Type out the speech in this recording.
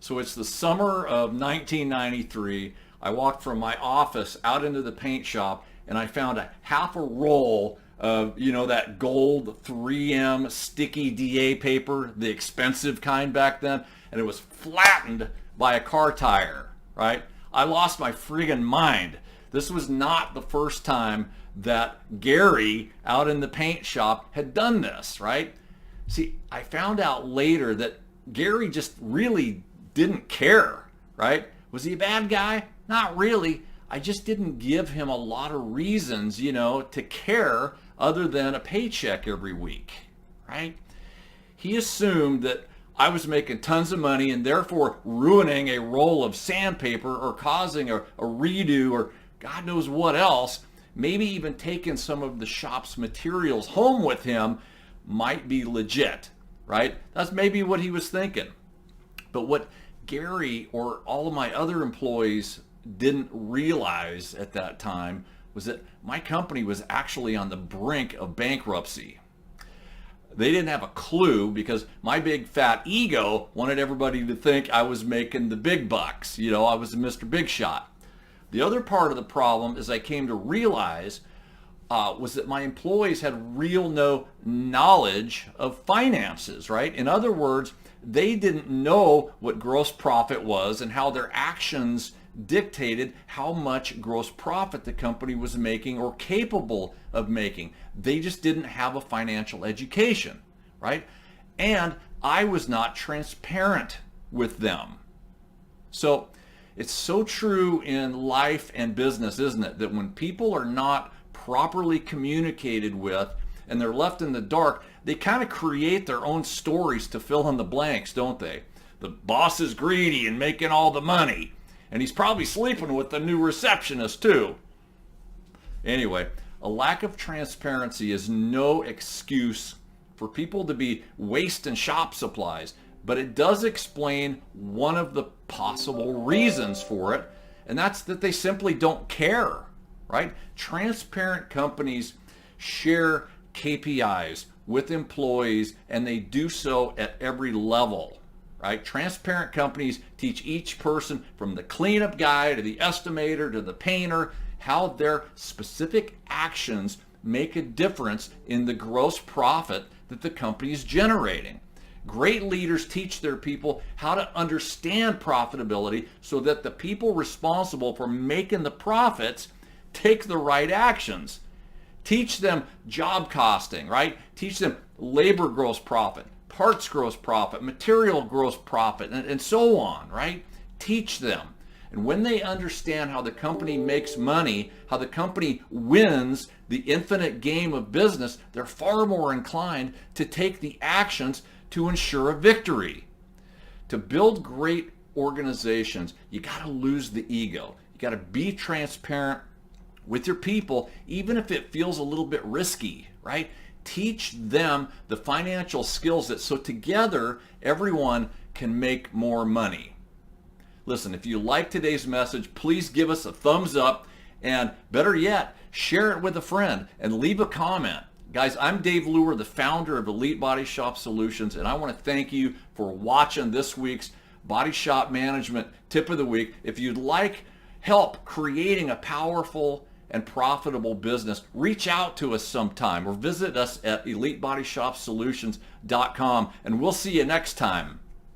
So it's the summer of 1993. I walked from my office out into the paint shop and I found a half a roll of, that gold 3M sticky DA paper, the expensive kind back then, and it was flattened by a car tire, right? I lost my friggin' mind. This was not the first time that Gary out in the paint shop had done this, right? See, I found out later that Gary just really didn't care, right? Was he a bad guy? Not really. I just didn't give him a lot of reasons, to care other than a paycheck every week, right? He assumed that I was making tons of money and therefore ruining a roll of sandpaper or causing a redo or God knows what else, maybe even taking some of the shop's materials home with him might be legit, right? That's maybe what he was thinking. But what Gary or all of my other employees didn't realize at that time was that my company was actually on the brink of bankruptcy. They didn't have a clue because my big fat ego wanted everybody to think I was making the big bucks. I was Mr. Big Shot. The other part of the problem, as I came to realize, was that my employees had no knowledge of finances, right? In other words, they didn't know what gross profit was and how their actions dictated how much gross profit the company was making or capable of making. They just didn't have a financial education, right? And I was not transparent with them. So it's so true in life and business, isn't it? That when people are not properly communicated with and they're left in the dark, they kind of create their own stories to fill in the blanks, don't they? The boss is greedy and making all the money. And he's probably sleeping with the new receptionist too. Anyway, a lack of transparency is no excuse for people to be wasting shop supplies, but it does explain one of the possible reasons for it, and that's that they simply don't care, right? Transparent companies share KPIs with employees, and they do so at every level. Right? Transparent companies teach each person from the cleanup guy to the estimator to the painter how their specific actions make a difference in the gross profit that the company is generating. Great leaders teach their people how to understand profitability so that the people responsible for making the profits take the right actions. Teach them job costing, right? Teach them labor gross profit, parts gross profit, material gross profit, and so on, right? Teach them. And when they understand how the company makes money, how the company wins the infinite game of business, they're far more inclined to take the actions to ensure a victory. To build great organizations, you got to lose the ego. You got to be transparent with your people, even if it feels a little bit risky, right? Teach them the financial skills so together everyone can make more money. Listen, if you like today's message, please give us a thumbs up, and better yet, share it with a friend and leave a comment. Guys, I'm Dave Luehr, the founder of Elite Body Shop Solutions, and I want to thank you for watching this week's Body Shop Management Tip of the Week. If you'd like help creating a powerful and profitable business, reach out to us sometime or visit us at elitebodyshopsolutions.com, and we'll see you next time.